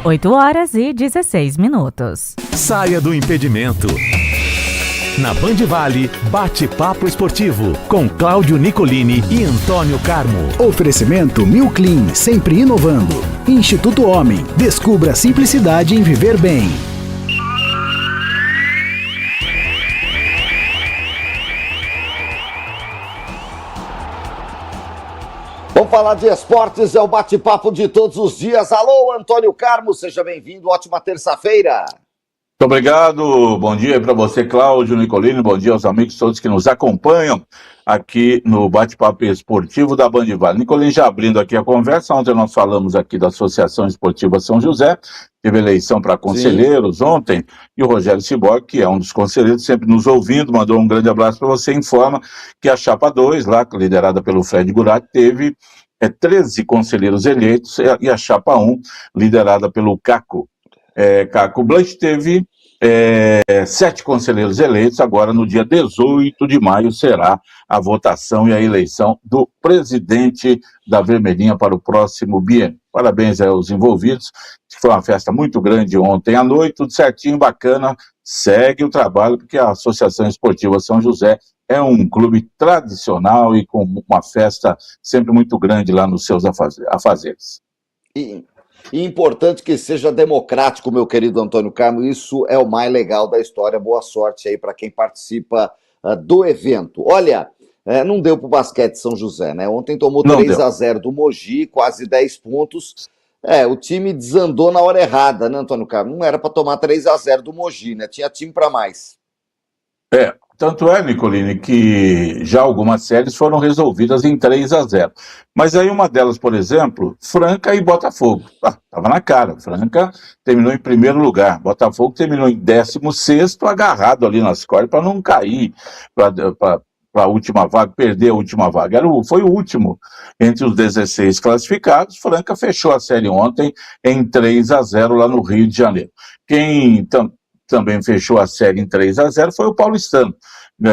8h16. Saia do impedimento. Na Band Vale, bate-papo esportivo com Cláudio Nicolini e Antônio Carmo. Oferecimento Mil Clean, sempre inovando. Instituto Homem, descubra a simplicidade em viver bem. Vamos falar de esportes, é o bate-papo de todos os dias. Alô, Antônio Carmo, seja bem-vindo, ótima terça-feira. Muito obrigado, bom dia para você, Cláudio Nicolini, bom dia aos amigos todos que nos acompanham aqui no bate-papo esportivo da Band Vale. Nicolini, já abrindo aqui a conversa, ontem nós falamos aqui da Associação Esportiva São José, teve eleição para conselheiros ontem, e o Rogério Ciborgue, que é um dos conselheiros, sempre nos ouvindo, mandou um grande abraço para você, informa que a Chapa 2, lá liderada pelo Fred Goulart, teve 13 conselheiros eleitos, e a Chapa 1, liderada pelo Caco Blanche, teve 7 conselheiros eleitos. Agora, no dia 18 de maio, será a votação e a eleição do presidente da Vermelhinha para o próximo biênio. Parabéns aos envolvidos, foi uma festa muito grande ontem à noite, tudo certinho, bacana, segue o trabalho, porque a Associação Esportiva São José é um clube tradicional e com uma festa sempre muito grande lá nos seus afazeres. E importante que seja democrático, meu querido Antônio Carmo, isso é o mais legal da história. Boa sorte aí para quem participa do evento. Olha, não deu para o basquete São José, né? Ontem tomou 3-0 do Mogi, quase 10 pontos. O time desandou na hora errada, né, Antônio Carmo? Não era para tomar 3-0 do Mogi, né? Tinha time para mais. Tanto é, Nicolini, que já algumas séries foram resolvidas em 3-0. Mas aí uma delas, por exemplo, Franca e Botafogo. Estava na cara, Franca terminou em primeiro lugar, Botafogo terminou em 16º, agarrado ali nas cordas para não cair para a última vaga, perder a última vaga. Foi o último entre os 16 classificados. Franca fechou a série ontem em 3-0 lá no Rio de Janeiro. Quem também fechou a série em 3-0 foi o paulistano,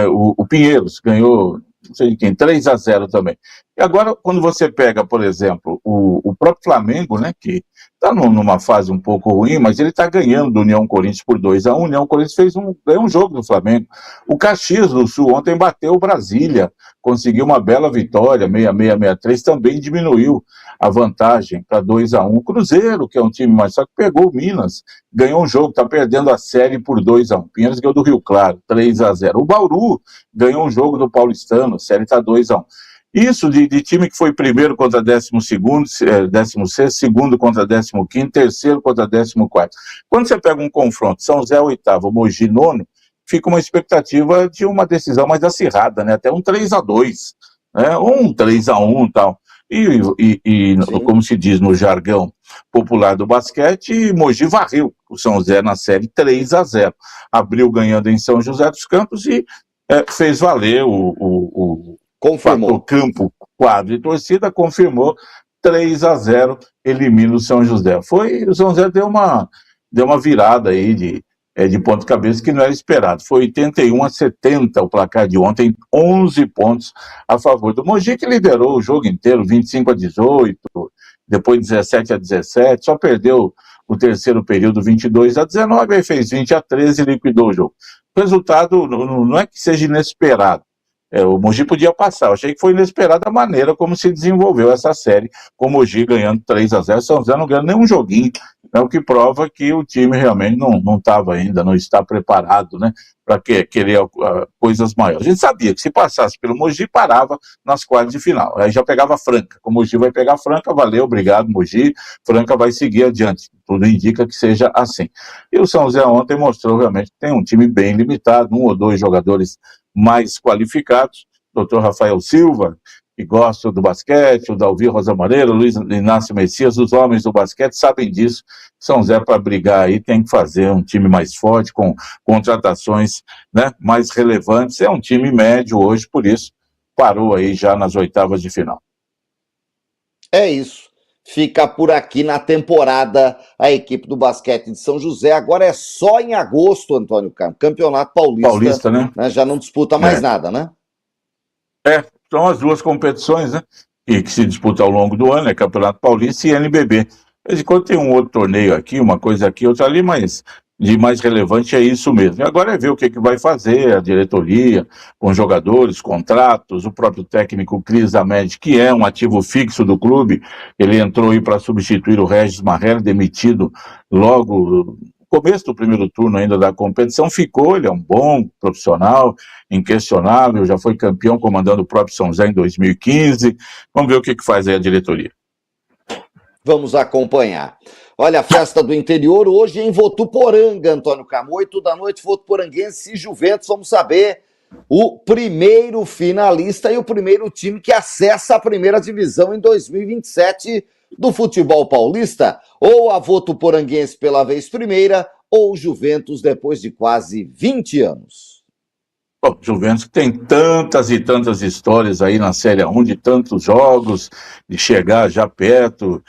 o Pinheiros, ganhou, não sei de quem, 3-0 também. E agora, quando você pega, por exemplo, o próprio Flamengo, né, que está numa fase um pouco ruim, mas ele está ganhando do União Corinthians por 2-1, o União Corinthians ganhou um jogo do Flamengo. O Caxias do Sul ontem bateu o Brasília, conseguiu uma bela vitória, 6-6-6-3, também diminuiu a vantagem para 2-1. O Cruzeiro, que é um time mais só que pegou o Minas, ganhou um jogo, está perdendo a série por 2-1. Pinheiros ganhou do Rio Claro, 3-0. O Bauru ganhou um jogo do Paulistano, a série está 2-1. Isso de time que foi primeiro contra 12º, 16º, segundo contra 15º, terceiro contra 14º. Quando você pega um confronto, São José 8º, Mogi 9º, fica uma expectativa de uma decisão mais acirrada, né? Até um 3-2, né? Ou um 3-1 e tal. E como se diz no jargão popular do basquete, Mogi varreu o São José na série 3-0. Abriu ganhando em São José dos Campos e fez valer confirmou. O campo, quadro e torcida, confirmou 3-0, elimina o São José. O São José deu uma virada aí de ponto de cabeça que não era esperado. Foi 81-70 o placar de ontem, 11 pontos a favor do Mogi, que liderou o jogo inteiro, 25-18, depois 17-17, só perdeu o terceiro período 22-19, aí fez 20-13 e liquidou o jogo. O resultado não é que seja inesperado. O Mogi podia passar, eu achei que foi inesperada a maneira como se desenvolveu essa série, com o Mogi ganhando 3-0, São José não ganhando nenhum joguinho, o que prova que o time realmente não estava ainda, não está preparado, né, para querer coisas maiores. A gente sabia que se passasse pelo Mogi, parava nas quartas de final, aí já pegava Franca, o Mogi vai pegar Franca, valeu, obrigado Mogi, Franca vai seguir adiante, tudo indica que seja assim. E o São José ontem mostrou realmente que tem um time bem limitado, 1 ou 2 jogadores mais qualificados, Dr. Rafael Silva, que gosta do basquete, o Dalvi Rosa Moreira, o Luiz Inácio Messias, os homens do basquete sabem disso. São José, para brigar aí, tem que fazer um time mais forte, com contratações, né, mais relevantes. É um time médio hoje, por isso parou aí já nas oitavas de final. É isso. Fica por aqui na temporada a equipe do basquete de São José. Agora é só em agosto, Antônio Carmo. Campeonato Paulista, né? Já não disputa mais nada, né? São as duas competições, né? Que se disputa ao longo do ano, Campeonato Paulista e NBB. De vez em quando tem um outro torneio aqui, uma coisa aqui, outra ali, mas de mais relevante é isso mesmo. E agora é ver o que vai fazer a diretoria, com jogadores, contratos, o próprio técnico Cris Amed, que é um ativo fixo do clube, ele entrou aí para substituir o Regis Marrelli, demitido logo no começo do primeiro turno ainda da competição, ficou, ele é um bom profissional, inquestionável, já foi campeão comandando o próprio São José em 2015. Vamos ver o que faz aí a diretoria. Vamos acompanhar. Olha, a festa do interior hoje em Votuporanga, Antônio Carmo, 8 da noite, Votuporanguense e Juventus. Vamos saber o primeiro finalista e o primeiro time que acessa a primeira divisão em 2027 do futebol paulista. Ou a Votuporanguense pela vez primeira, ou o Juventus depois de quase 20 anos. Bom, Juventus tem tantas e tantas histórias aí na Série A1, de tantos jogos, de chegar já perto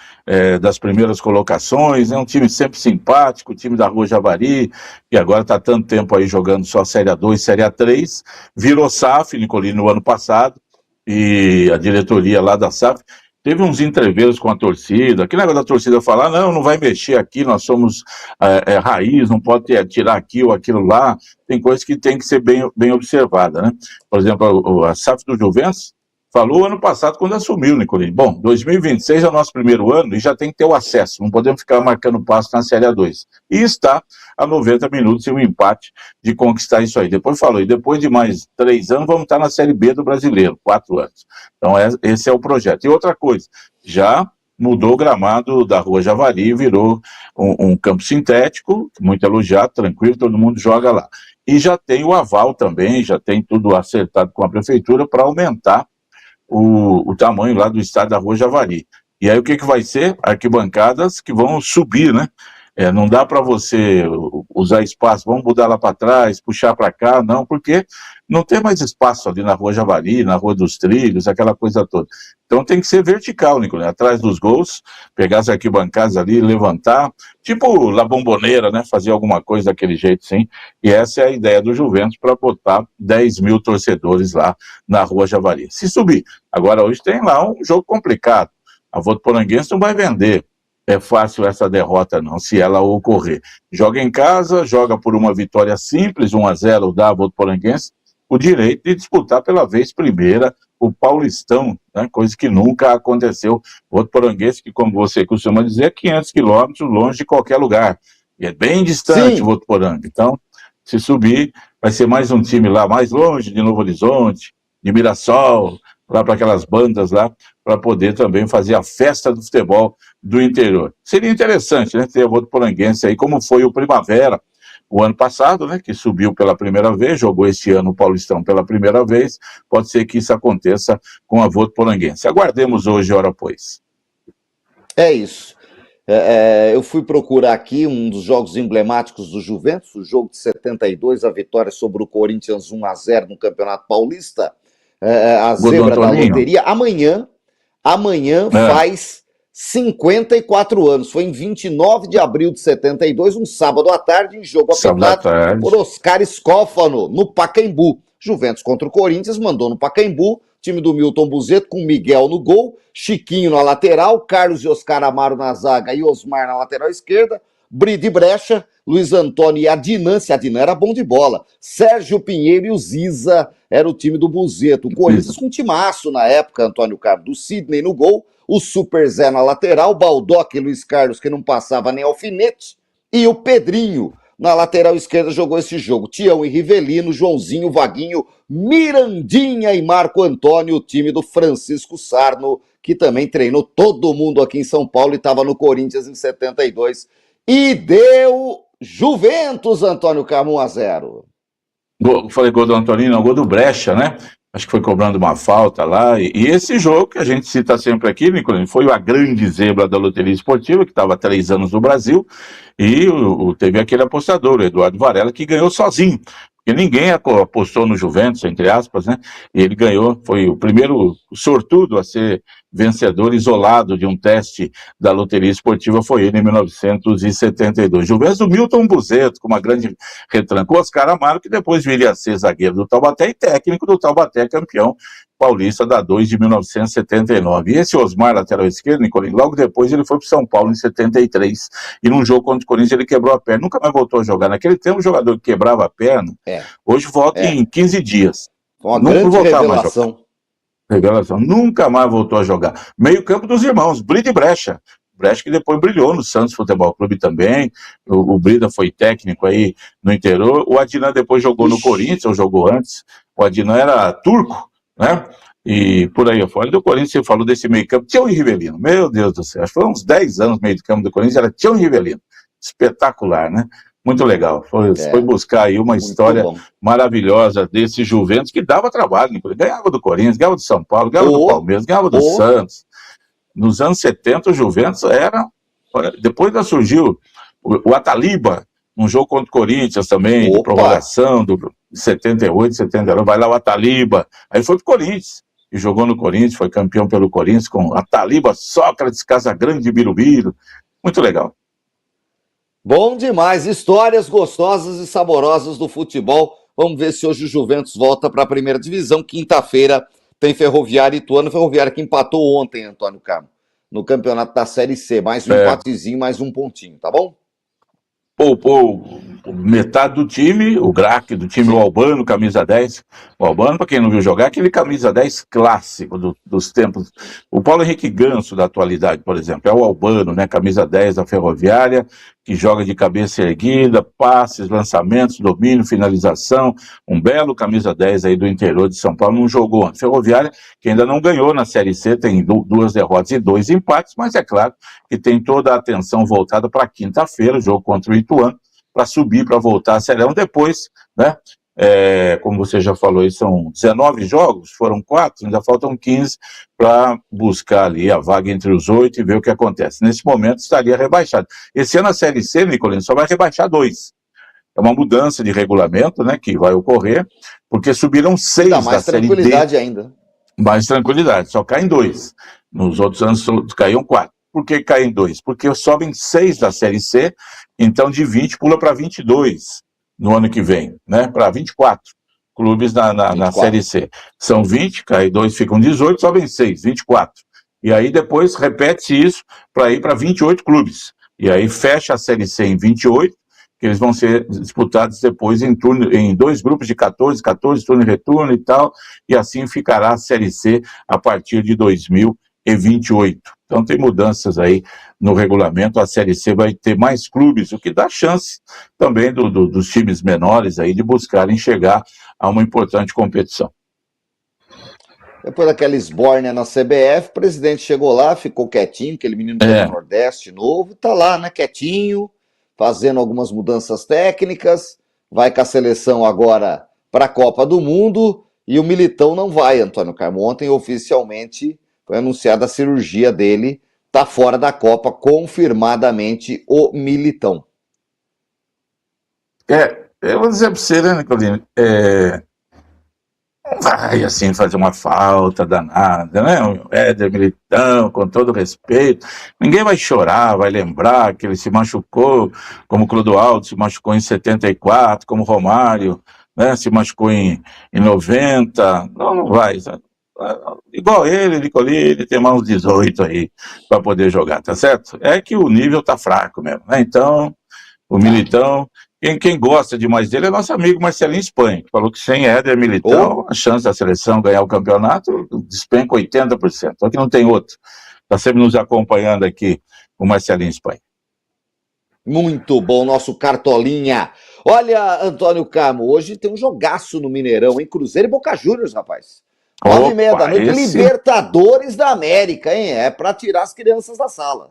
das primeiras colocações, é um time sempre simpático, o time da Rua Javari, que agora está tanto tempo aí jogando só Série A2, Série A3, virou SAF, Nicolini, no ano passado, e a diretoria lá da SAF teve uns entreveros com a torcida, que negócio da torcida falar, não vai mexer aqui, nós somos raiz, não pode tirar aqui ou aquilo lá, tem coisas que tem que ser bem observada, né? Por exemplo, a SAF do Juventus falou ano passado quando assumiu, Nicolini. Bom, 2026 é o nosso primeiro ano e já tem que ter o acesso, não podemos ficar marcando passo na Série A2. E está a 90 minutos e um empate de conquistar isso aí. Depois falou, e depois de mais 3 anos vamos estar na Série B do Brasileiro, 4 anos. Então esse é o projeto. E outra coisa, já mudou o gramado da Rua Javari, virou um campo sintético, muito elogiado, tranquilo, todo mundo joga lá. E já tem o aval também, já tem tudo acertado com a prefeitura para aumentar o tamanho lá do estádio da Rua Javari. E aí o que vai ser? Arquibancadas que vão subir, né? Não dá para você usar espaço, vamos mudar lá para trás, puxar para cá, não, porque não tem mais espaço ali na Rua Javari, na Rua dos Trilhos, aquela coisa toda. Então tem que ser vertical, Nicolás, atrás dos gols, pegar as arquibancadas ali, levantar, tipo La Bombonera, né, fazer alguma coisa daquele jeito, sim. E essa é a ideia do Juventus para botar 10 mil torcedores lá na Rua Javari. Se subir. Agora hoje tem lá um jogo complicado. A Votuporanguense não vai vender. É fácil essa derrota não, se ela ocorrer. Joga em casa, joga por uma vitória simples, 1-0 da Votuporanguense, o direito de disputar pela vez primeira o Paulistão, né, coisa que nunca aconteceu. Votuporanguense, que como você costuma dizer, é 500 quilômetros longe de qualquer lugar. E é bem distante Votuporanga. Então, se subir, vai ser mais um time lá mais longe de Novo Horizonte, de Mirassol, lá para aquelas bandas lá, para poder também fazer a festa do futebol do interior. Seria interessante, né, ter a Votuporanguense aí, como foi o Primavera, o ano passado, né, que subiu pela primeira vez, jogou este ano o Paulistão pela primeira vez, pode ser que isso aconteça com a Votuporanguense. Aguardemos hoje, ora pois. É isso. Eu fui procurar aqui um dos jogos emblemáticos do Juventus, o jogo de 72, a vitória sobre o Corinthians 1-0 no Campeonato Paulista, a zebra da loteria. Amanhã faz 54 anos. Foi em 29 de abril de 72, um sábado à tarde, em jogo apitado por Oscar Scófano, no Pacaembu. Juventus contra o Corinthians, mandou no Pacaembu, time do Milton Buzeto com Miguel no gol, Chiquinho na lateral, Carlos e Oscar Amaro na zaga e Osmar na lateral esquerda, Bride Brecha, Luiz Antônio e Adnan, se Adnan era bom de bola, Sérgio Pinheiro e o Ziza era o time do Buzeto. O Corinthians com um timaço na época, Antônio Carlos, do Sidney no gol, o Super Zé na lateral, Baldock e Luiz Carlos, que não passava nem alfinete, e o Pedrinho na lateral esquerda jogou esse jogo. Tião e Rivelino, Joãozinho, Vaguinho, Mirandinha e Marco Antônio, o time do Francisco Sarno, que também treinou todo mundo aqui em São Paulo e estava no Corinthians em 72. E deu Juventus, Antônio Carmo, 1-0. Falei gol do Antonino, não, gol do Brecha, né? Acho que foi cobrando uma falta lá. E esse jogo que a gente cita sempre aqui, Nicolini, foi a grande zebra da loteria esportiva, que estava há 3 anos no Brasil, e teve aquele apostador, o Eduardo Varela, que ganhou sozinho. Porque ninguém apostou no Juventus, entre aspas, né? E ele ganhou, foi o primeiro sortudo a ser vencedor isolado de um teste da loteria esportiva foi ele em 1972. Juventus do Milton Buzeto, com uma grande retranca. O Oscar Amaro, que depois viria a ser zagueiro do Taubaté e técnico do Taubaté, campeão paulista da 2 de 1979. E esse Osmar, lateral esquerdo, Nicolini, logo depois ele foi para São Paulo em 73, e num jogo contra o Corinthians ele quebrou a perna, nunca mais voltou a jogar. Naquele tempo, o jogador que quebrava a perna, hoje volta em 15 dias. Uma grande revelação. Nunca mais voltou a jogar. Meio campo dos irmãos, Brida e Brecha. Brecha que depois brilhou no Santos Futebol Clube também. O Brida foi técnico aí no interior. O Adnan depois jogou no Corinthians, ou jogou antes. O Adnan era turco, né? E por aí afora. Do Corinthians, você falou desse meio campo. Tião e Rivelino, meu Deus do céu. Acho que foi uns 10 anos meio de campo do Corinthians, era Tião e Rivelino. Espetacular, né? Muito legal. Foi buscar aí uma história maravilhosa desse Juventus, que dava trabalho. Ganhava do Corinthians, ganhava do São Paulo, ganhava do Palmeiras, ganhava do Santos. Nos anos 70, o Juventus era... Depois surgiu o Ataliba, um jogo contra o Corinthians também, de prorrogação, do 78, 79. Vai lá o Ataliba. Aí foi pro Corinthians. E jogou no Corinthians, foi campeão pelo Corinthians com Ataliba, Sócrates, Casagrande de Birubiru. Muito legal. Bom demais, histórias gostosas e saborosas do futebol. Vamos ver se hoje o Juventus volta para a primeira divisão. Quinta-feira tem Ferroviária e Ituano. Ferroviária que empatou ontem, Antônio Carmo, no campeonato da Série C. Mais um empatezinho, mais um pontinho, tá bom? Poupou metade do time, o craque do time, o Albano, camisa 10. O Albano, para quem não viu jogar, aquele camisa 10 clássico dos tempos. O Paulo Henrique Ganso da atualidade, por exemplo, é o Albano, né? Camisa 10 da Ferroviária, que joga de cabeça erguida, passes, lançamentos, domínio, finalização. Um belo camisa 10 aí do interior de São Paulo, não jogou antes. Ferroviária, que ainda não ganhou na Série C, tem 2 derrotas e 2 empates, mas é claro que tem toda a atenção voltada para quinta-feira, o jogo contra o Ituano, para subir, para voltar a Série 1 depois, né? Como você já falou, aí são 19 jogos, foram 4, ainda faltam 15 para buscar ali a vaga entre os 8 e ver o que acontece. Nesse momento estaria rebaixado. Esse ano a Série C, Nicolino, só vai rebaixar 2. É uma mudança de regulamento, né, que vai ocorrer, porque subiram 6 da Série D. Mais tranquilidade ainda. Mais tranquilidade, só caem 2. Nos outros anos caíam 4. Por que caem 2? Porque sobem 6 da Série C, então de 20 pula para 22 no ano que vem, né? Para 24 clubes na Série C. São 20, cai 2, ficam 18, sobem 6, 24. E aí depois repete-se isso para ir para 28 clubes. E aí fecha a Série C em 28, que eles vão ser disputados depois em 2 grupos de 14, turno e retorno e tal, e assim ficará a Série C a partir de 2028. Então tem mudanças aí no regulamento, a Série C vai ter mais clubes, o que dá chance também dos times menores aí de buscarem chegar a uma importante competição. Depois daquela esbórnia na CBF, o presidente chegou lá, ficou quietinho, aquele menino do Nordeste novo, tá lá, né, quietinho, fazendo algumas mudanças técnicas, vai com a seleção agora para a Copa do Mundo, e o Militão não vai, Antônio Carmo. Ontem, oficialmente, foi anunciada a cirurgia dele, tá fora da Copa, confirmadamente, o Militão. Eu vou dizer para você, né, Nicolino, vai assim fazer uma falta danada, né? O Éder Militão, com todo respeito, ninguém vai chorar, vai lembrar que ele se machucou, como o Clodoaldo se machucou em 74, como o Romário, né, se machucou em 90, não vai, sabe? Igual ele, Nicolini, tem mais uns 18 aí para poder jogar, tá certo? É que o nível tá fraco mesmo, né? Então, o Militão, quem gosta demais dele é nosso amigo Marcelinho Espanha, que falou que sem Éder Militão, a chance da seleção ganhar o campeonato despenca 80%. Só que não tem outro. Tá sempre nos acompanhando aqui o Marcelinho Espanha. Muito bom, nosso Cartolinha. Olha, Antônio Carmo, hoje tem um jogaço no Mineirão, hein? Cruzeiro e Boca Juniors, rapaz. 9h30 da noite, Libertadores da América, hein? É para tirar as crianças da sala.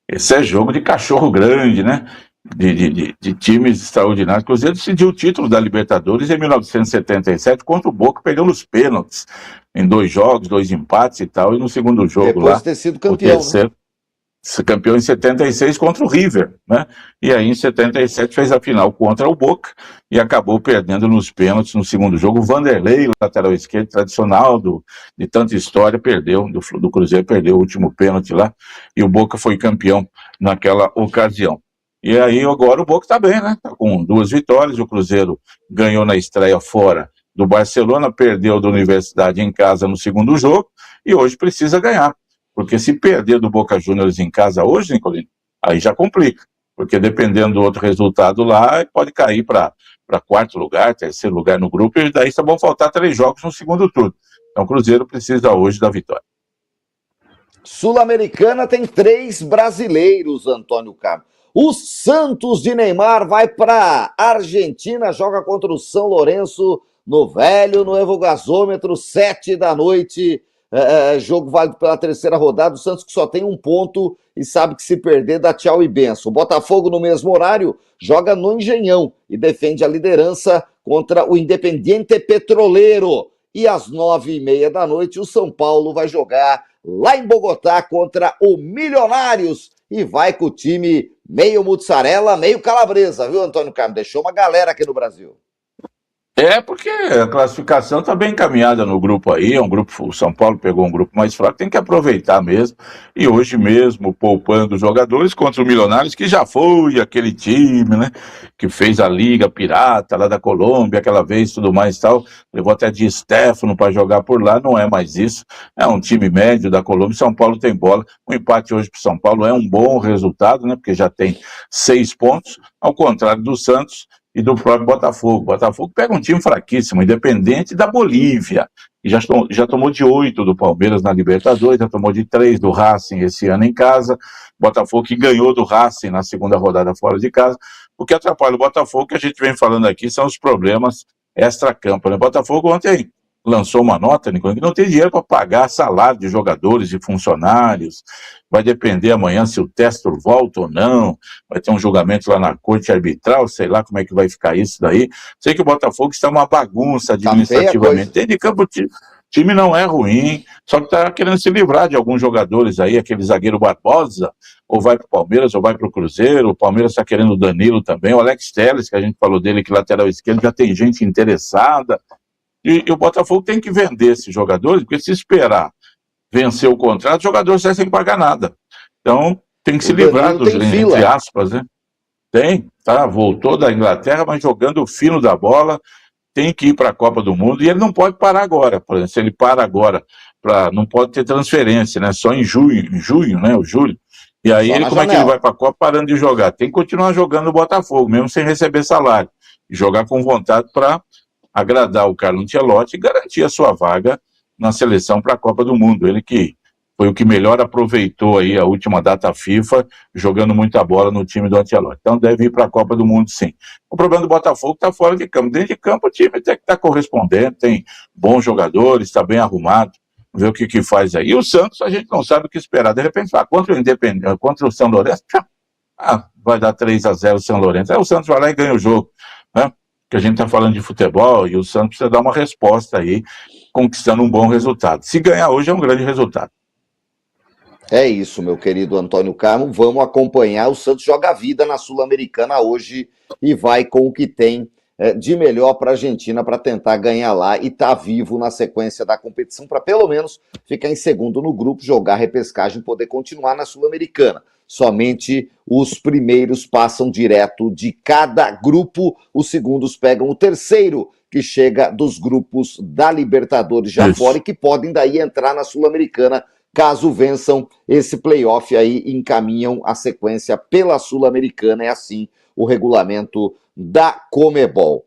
Esse é jogo de cachorro grande, né? De times extraordinários. O Cruzeiro decidiu o título da Libertadores em 1977 contra o Boca, perdeu nos pênaltis em 2 jogos, 2 empates e tal, e no segundo jogo depois de ter sido campeão, o terceiro, campeão em 76 contra o River, né? E aí em 77 fez a final contra o Boca e acabou perdendo nos pênaltis no segundo jogo. O Vanderlei, lateral esquerdo, tradicional de tanta história, perdeu, do Cruzeiro, perdeu o último pênalti lá, e o Boca foi campeão naquela ocasião. E aí agora o Boca tá bem, né? Tá com 2 vitórias, o Cruzeiro ganhou na estreia fora do Barcelona, perdeu da Universidade em casa no segundo jogo, e hoje precisa ganhar. Porque se perder do Boca Juniors em casa hoje, Nicolino, aí já complica. Porque dependendo do outro resultado lá, pode cair para 4º lugar, 3º lugar no grupo, e daí só vão faltar 3 jogos no segundo turno. Então o Cruzeiro precisa hoje da vitória. Sul-Americana tem 3 brasileiros, Antônio Carlos. O Santos de Neymar vai para Argentina, joga contra o São Lourenço no Novo Gasômetro, 7 da noite. Jogo válido pela 3ª rodada. O Santos que só tem 1 ponto e sabe que se perder dá tchau e benção. O Botafogo no mesmo horário joga no Engenhão e defende a liderança contra o Independiente Petroleiro. E às 9h30 da noite o São Paulo vai jogar lá em Bogotá contra o Milionários e vai com o time meio mussarela, meio calabresa, viu, Antônio Carlos? Deixou uma galera aqui no Brasil. Porque a classificação está bem encaminhada no grupo aí, o São Paulo pegou um grupo mais fraco, tem que aproveitar mesmo, e hoje mesmo poupando os jogadores contra o Milionários, que já foi aquele time, né, que fez a Liga Pirata lá da Colômbia, aquela vez, tudo mais e tal, levou até Di Stéfano para jogar por lá, não é mais isso, é um time médio da Colômbia, São Paulo tem bola, o empate hoje para o São Paulo é um bom resultado, né, porque já tem 6 pontos, ao contrário do Santos, e do próprio Botafogo. O Botafogo pega um time fraquíssimo, Independente da Bolívia, e já tomou de 8 do Palmeiras na Libertadores, já tomou de 3 do Racing esse ano em casa, Botafogo que ganhou do Racing na segunda rodada fora de casa. O que atrapalha o Botafogo, que a gente vem falando aqui, são os problemas extra-campo, né? O Botafogo ontem lançou uma nota, Nicolas, que não tem dinheiro para pagar salário de jogadores e funcionários, vai depender amanhã se o Testor volta ou não, vai ter um julgamento lá na corte arbitral, sei lá como é que vai ficar isso daí. Sei que o Botafogo está uma bagunça administrativamente. Dentro de campo, o time não é ruim, só que está querendo se livrar de alguns jogadores aí, aquele zagueiro Barbosa, ou vai para o Palmeiras, ou vai para o Cruzeiro, o Palmeiras está querendo o Danilo também, o Alex Telles, que a gente falou dele, que lateral esquerdo, já tem gente interessada. E o Botafogo tem que vender esses jogadores, porque se esperar vencer o contrato, o jogador sai sem pagar nada. Então, tem que se livrar dos, entre aspas, né? Voltou da Inglaterra, mas jogando fino da bola, tem que ir para a Copa do Mundo, e ele não pode parar agora. Por exemplo, se ele para agora, não pode ter transferência, né? Só em junho, né? O julho. E aí, como é que ele vai para a Copa parando de jogar? Tem que continuar jogando no Botafogo, mesmo sem receber salário. E jogar com vontade para agradar o Carlo Ancelotti e garantir a sua vaga na seleção para a Copa do Mundo. Ele que foi o que melhor aproveitou aí a última data FIFA, jogando muita bola no time do Ancelotti. Então deve ir para a Copa do Mundo, sim. O problema do Botafogo está fora de campo. Dentro de campo o time tem que estar correspondente, tem bons jogadores, está bem arrumado. Vamos ver o que faz aí. E o Santos, a gente não sabe o que esperar. De repente, contra o Independente, contra o São Lourenço, vai dar 3-0 o São Lourenço. Aí o Santos vai lá e ganha o jogo, né? Que a gente está falando de futebol e o Santos precisa dar uma resposta aí, conquistando um bom resultado. Se ganhar hoje é um grande resultado. É isso, meu querido Antônio Carlos. Vamos acompanhar. O Santos joga a vida na Sul-Americana hoje e vai com o que tem de melhor para a Argentina para tentar ganhar lá e estar vivo na sequência da competição para pelo menos ficar em segundo no grupo, jogar repescagem e poder continuar na Sul-Americana. Somente os primeiros passam direto de cada grupo, os segundos pegam o terceiro, que chega dos grupos da Libertadores já fora e que podem daí entrar na Sul-Americana, caso vençam esse playoff aí, encaminham a sequência pela Sul-Americana, é assim o regulamento da Conmebol.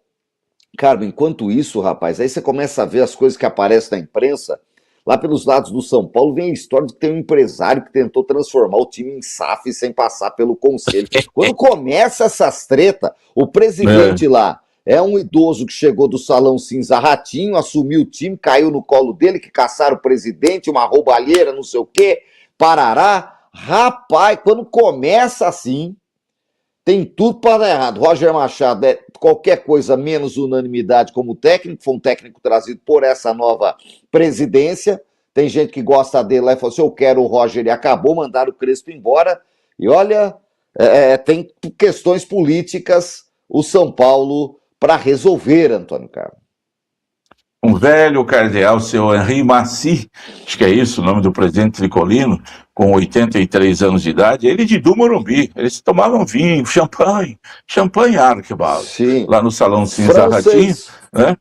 Carmen, enquanto isso, rapaz, aí você começa a ver as coisas que aparecem na imprensa. Lá pelos lados do São Paulo vem a história de que tem um empresário que tentou transformar o time em SAF sem passar pelo conselho. Quando começa essas tretas, o presidente lá é um idoso que chegou do Salão Cinza Ratinho, assumiu o time, caiu no colo dele, que caçaram o presidente, uma roubalheira, não sei o quê, parará. Rapaz, quando começa assim, tem tudo para dar errado. Roger Machado é qualquer coisa menos unanimidade como técnico, foi um técnico trazido por essa nova presidência, tem gente que gosta dele lá e falou assim, eu quero o Roger, e acabou, mandaram o Crespo embora, e olha, tem questões políticas o São Paulo para resolver, Antônio Carlos. Um velho cardeal, seu Henri Massy, acho que é isso o nome do presidente tricolino, com 83 anos de idade, ele de Du Morumbi, eles tomavam vinho, champanhe Arquibald, lá no Salão Cinza Ratinho, né?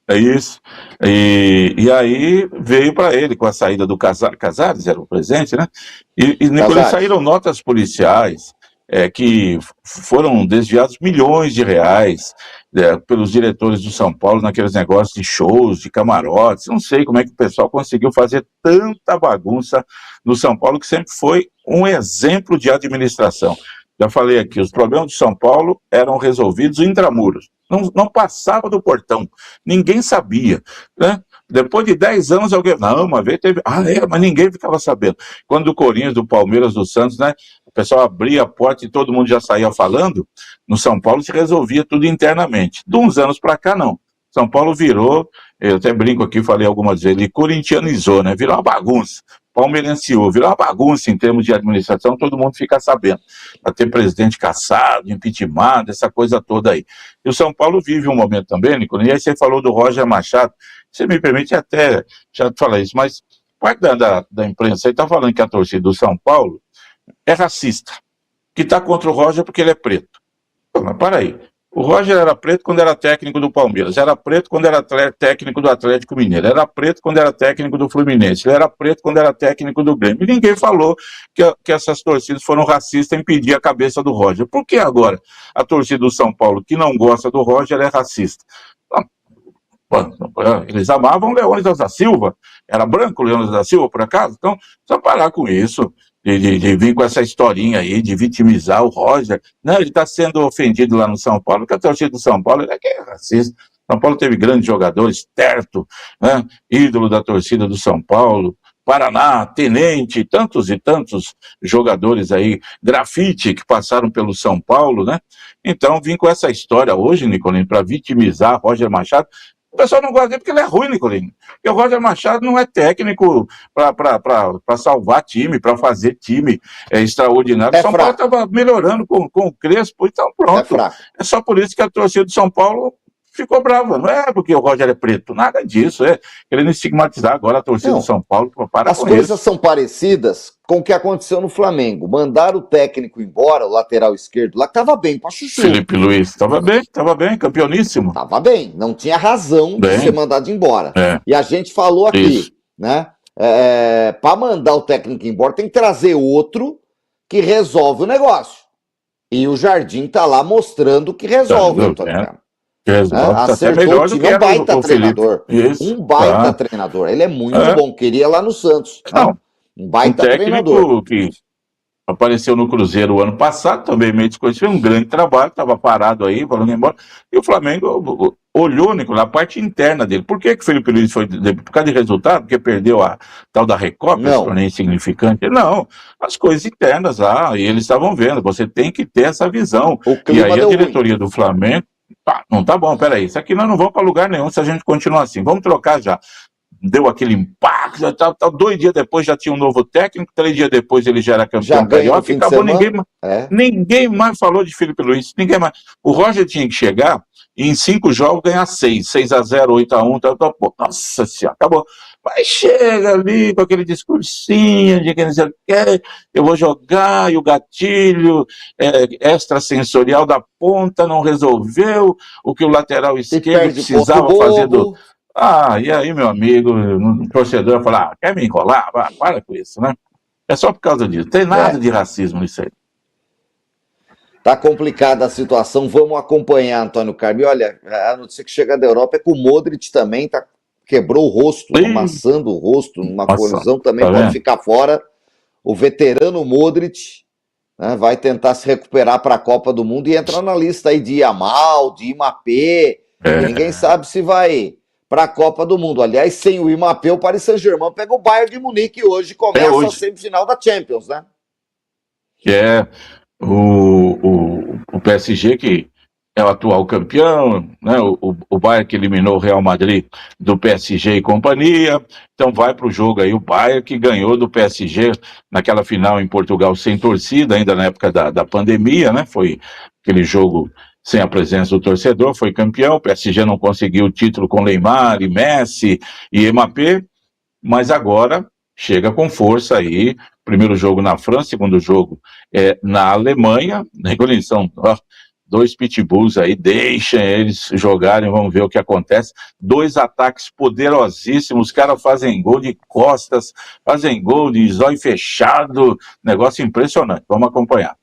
É isso. E aí veio para ele com a saída do Casares, era o presidente, né? E Nicolini, saíram notas policiais que foram desviados milhões de reais pelos diretores do São Paulo naqueles negócios de shows, de camarotes. Não sei como é que o pessoal conseguiu fazer tanta bagunça no São Paulo, que sempre foi um exemplo de administração. Já falei aqui, os problemas de São Paulo eram resolvidos intramuros. Não passava do portão, ninguém sabia, né? Depois de 10 anos alguém, não, uma vez teve, mas ninguém ficava sabendo. Quando do Corinthians, do Palmeiras, do Santos, né? O pessoal abria a porta e todo mundo já saía falando, no São Paulo se resolvia tudo internamente. De uns anos para cá, não. São Paulo virou, eu até brinco aqui, falei algumas vezes, ele corintianizou, né? Virou uma bagunça. Palmeirenciou, virou uma bagunça em termos de administração, todo mundo fica sabendo. Vai ter presidente caçado, impeachment, essa coisa toda aí. E o São Paulo vive um momento também, Nicolini, e aí você falou do Roger Machado, você me permite até já falar isso, mas parte da imprensa aí está falando que a torcida do São Paulo é racista, que está contra o Roger porque ele é preto. Pô, mas para aí. O Roger era preto quando era técnico do Palmeiras, era preto quando era técnico do Atlético Mineiro, era preto quando era técnico do Fluminense, ele era preto quando era técnico do Grêmio. E ninguém falou que essas torcidas foram racistas em pedir a cabeça do Roger. Por que agora a torcida do São Paulo, que não gosta do Roger, é racista? Eles amavam o Leônidas da Silva, era branco o Leônidas da Silva, por acaso? Então, precisa parar com isso. De vir com essa historinha aí, de vitimizar o Roger. Não, ele está sendo ofendido lá no São Paulo, porque a torcida do São Paulo é racista. São Paulo teve grandes jogadores, Terto, né, ídolo da torcida do São Paulo, Paraná, Tenente, tantos e tantos jogadores aí, grafite, que passaram pelo São Paulo, né? Então, vim com essa história hoje, Nicolini, para vitimizar Roger Machado. O pessoal não gosta dele porque ele é ruim, Nicolini. Porque o Roger Machado não é técnico para salvar time, para fazer time extraordinário. O São Paulo estava melhorando com o Crespo, então pronto. É só por isso que a torcida do São Paulo ficou brava. Não é porque o Roger é preto, nada disso. É querendo estigmatizar agora a torcida do São Paulo. As coisas são parecidas com o que aconteceu no Flamengo. Mandaram o técnico embora, o lateral esquerdo, lá que estava bem para chuchu. Felipe Luiz, estava bem, campeoníssimo. Estava bem, não tinha razão de ser mandado embora. E a gente falou aqui, né? Para mandar o técnico embora, tem que trazer outro que resolve o negócio. E o Jardim está lá mostrando que resolve, Antônio Carlos. Acertou o time, é um baita treinador. Um baita treinador. Ele é muito bom, queria lá no Santos. Não. Um baita treinador. Que apareceu no Cruzeiro o ano passado, também meio desconhecido, um grande trabalho, estava parado aí, falando embora. E o Flamengo olhou, Nicolas, a parte interna dele. Por que o Felipe Luiz foi? Por causa de resultado? Porque perdeu a tal da Recopa, se tornou insignificante? Não, as coisas internas lá, e eles estavam vendo, você tem que ter essa visão. E aí a diretoria do Flamengo, não tá bom, peraí, isso aqui nós não vamos para lugar nenhum se a gente continuar assim, vamos trocar já. Deu aquele impacto, 2 dias depois já tinha um novo técnico, 3 dias depois ele já era campeão carioca, e acabou, ninguém mais falou de Felipe Luiz, ninguém mais. O Roger tinha que chegar e em 5 jogos ganhar 6-0, 8-1, nossa senhora, acabou. Mas chega ali com aquele discursinho de que não sei o que, eu vou jogar, e o gatilho extrasensorial da ponta não resolveu o que o lateral esquerdo precisava fazer do... e aí, meu amigo, o torcedor fala, quer me enrolar? Para com isso, né? É só por causa disso. Tem nada de racismo nisso aí. Tá complicada a situação, vamos acompanhar, Antônio Carlos. E olha, a notícia que chega da Europa é que o Modric também quebrou o rosto, amassando o rosto, numa colisão, também pode ficar fora. O veterano Modric, né, vai tentar se recuperar para a Copa do Mundo e entrar na lista aí de Yamal, de Mbappé. Ninguém sabe se vai para a Copa do Mundo. Aliás, sem o Mbappé, o Paris Saint-Germain pega o Bayern de Munique hoje, começa a semifinal da Champions, né? Que é o PSG que é o atual campeão, né? O Bayern que eliminou o Real Madrid do PSG e companhia, então vai para o jogo aí o Bayern que ganhou do PSG naquela final em Portugal sem torcida, ainda na época da pandemia, né? Foi aquele jogo sem a presença do torcedor, foi campeão, o PSG não conseguiu o título com Neymar e Messi e Mbappé, mas agora chega com força aí, primeiro jogo na França, segundo jogo na Alemanha, né? São dois pitbulls aí, deixem eles jogarem, vamos ver o que acontece. Dois ataques poderosíssimos, os caras fazem gol de costas, fazem gol de zóio fechado, negócio impressionante, vamos acompanhar.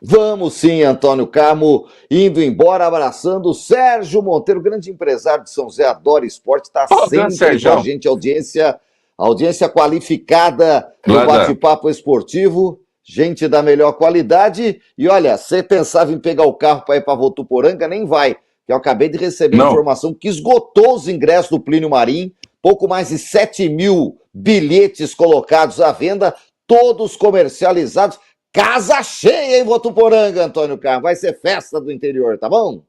Vamos sim, Antônio Carmo, indo embora, abraçando o Sérgio Monteiro, grande empresário de São José, adora esporte, está sempre com a gente, audiência qualificada do Bate-Papo Esportivo, gente da melhor qualidade. E olha, você pensava em pegar o carro para ir para Votuporanga, nem vai, que eu acabei de receber informação que esgotou os ingressos do Plínio Marim, pouco mais de 7 mil bilhetes colocados à venda, todos comercializados. Casa cheia em Votuporanga, Antônio Carmo. Vai ser festa do interior, tá bom?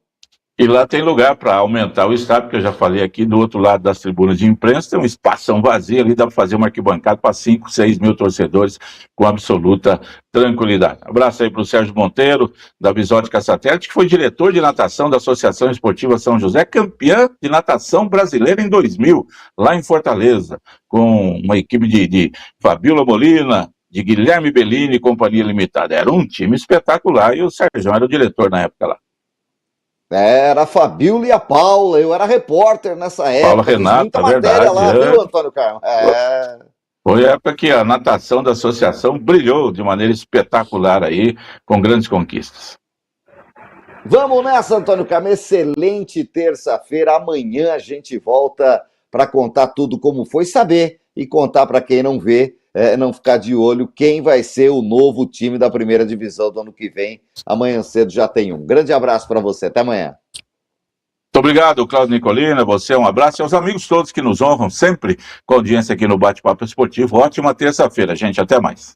E lá tem lugar para aumentar o estádio, porque eu já falei aqui, do outro lado das tribunas de imprensa, tem um espação vazio ali, dá para fazer uma arquibancada para 5, 6 mil torcedores com absoluta tranquilidade. Abraço aí para o Sérgio Monteiro, da Visótica Satélite, que foi diretor de natação da Associação Esportiva São José, campeã de natação brasileira em 2000, lá em Fortaleza, com uma equipe de Fabiola Molina, de Guilherme Bellini e Companhia Limitada. Era um time espetacular e o Sérgio era o diretor na época lá. Era a Fabiola e a Paula, eu era repórter nessa época. Paula Renata, muita matéria lá, viu, Antônio Carmo? Foi a época que a natação da associação brilhou de maneira espetacular aí, com grandes conquistas. Vamos nessa, Antônio Carmo, excelente terça-feira, amanhã a gente volta para contar tudo como foi, saber e contar para quem não vê, não ficar de olho quem vai ser o novo time da primeira divisão do ano que vem. Amanhã cedo já tem um. Grande abraço para você. Até amanhã. Muito obrigado, Cláudio Nicolina. Você um abraço e aos amigos todos que nos honram sempre com audiência aqui no Bate-Papo Esportivo. Ótima terça-feira, gente. Até mais.